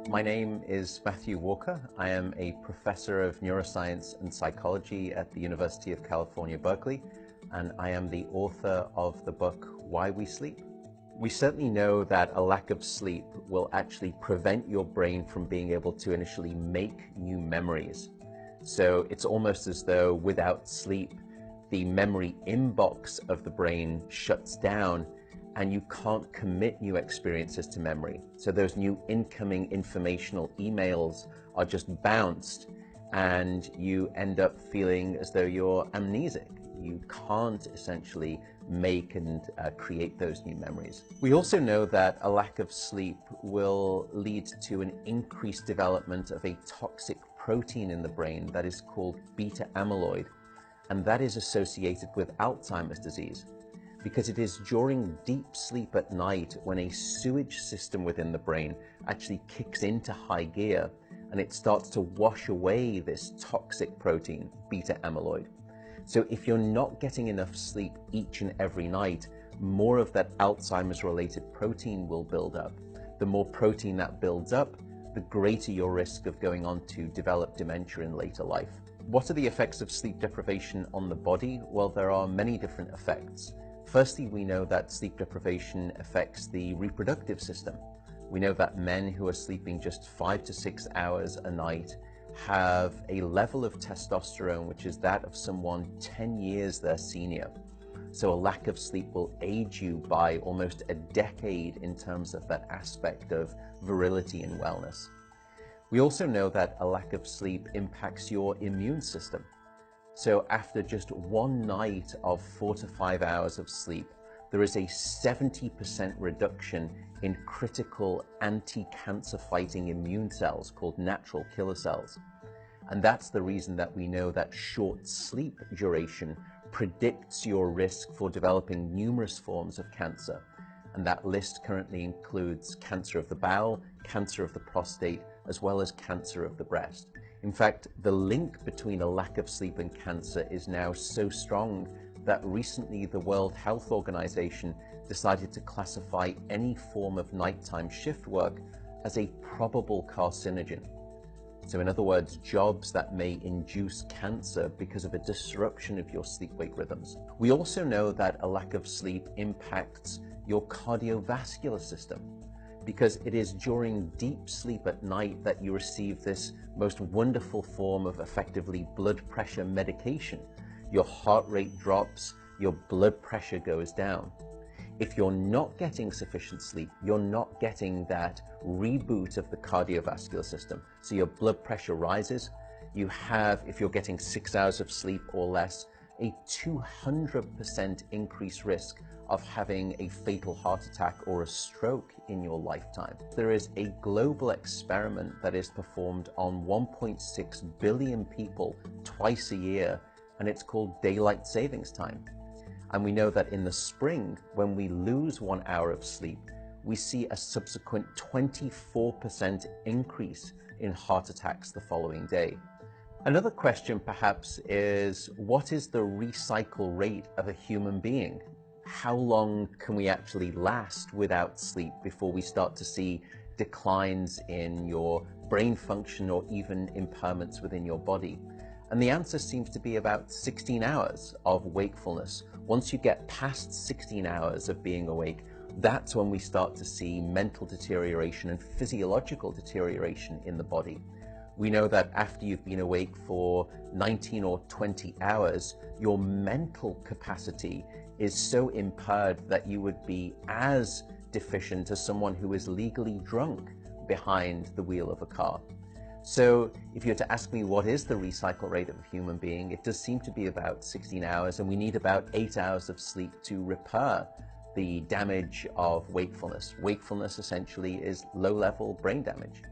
My name is Matthew Walker. I am a professor of neuroscience and psychology at the University of California, Berkeley, and I am the author of the book, Why We Sleep. We certainly know that a lack of sleep will actually prevent your brain from being able to initially make new memories. So it's almost as though without sleep, the memory inbox of the brain shuts down and you can't commit new experiences to memory. So those new incoming informational emails are just bounced and you end up feeling as though you're amnesic. You can't essentially make and create those new memories. We also know that a lack of sleep will lead to an increased development of a toxic protein in the brain that is called beta amyloid, and that is associated with Alzheimer's disease, because it is during deep sleep at night when a sewage system within the brain actually kicks into high gear and it starts to wash away this toxic protein, beta amyloid. So if you're not getting enough sleep each and every night, more of that Alzheimer's related protein will build up. The more protein that builds up, the greater your risk of going on to develop dementia in later life. What are the effects of sleep deprivation on the body? Well, there are many different effects. Firstly, we know that sleep deprivation affects the reproductive system. We know that men who are sleeping just 5 to 6 hours a night have a level of testosterone which is that of someone 10 years their senior. So a lack of sleep will age you by almost a decade in terms of that aspect of virility and wellness. We also know that a lack of sleep impacts your immune system. So after just one night of 4 to 5 hours of sleep, there is a 70% reduction in critical anti-cancer fighting immune cells called natural killer cells. And that's the reason that we know that short sleep duration predicts your risk for developing numerous forms of cancer. And that list currently includes cancer of the bowel, cancer of the prostate, as well as cancer of the breast. In fact, the link between a lack of sleep and cancer is now so strong that recently the World Health Organization decided to classify any form of nighttime shift work as a probable carcinogen. So in other words, jobs that may induce cancer because of a disruption of your sleep-wake rhythms. We also know that a lack of sleep impacts your cardiovascular system, because it is during deep sleep at night that you receive this most wonderful form of effectively blood pressure medication. Your heart rate drops, your blood pressure goes down. If you're not getting sufficient sleep, you're not getting that reboot of the cardiovascular system. So your blood pressure rises. You have, if you're getting 6 hours of sleep or less, a 200% increased risk of having a fatal heart attack or a stroke in your lifetime. There is a global experiment that is performed on 1.6 billion people twice a year, and it's called daylight savings time. And we know that in the spring, when we lose 1 hour of sleep, we see a subsequent 24% increase in heart attacks the following day. Another question perhaps is, what is the recycle rate of a human being? How long can we actually last without sleep before we start to see declines in your brain function or even impairments within your body? And the answer seems to be about 16 hours of wakefulness. Once you get past 16 hours of being awake, that's when we start to see mental deterioration and physiological deterioration in the body. We know that after you've been awake for 19 or 20 hours, your mental capacity is so impaired that you would be as deficient as someone who is legally drunk behind the wheel of a car. So if you were to ask me what is the recycle rate of a human being, it does seem to be about 16 hours, and we need about 8 hours of sleep to repair the damage of wakefulness. Wakefulness essentially is low-level brain damage.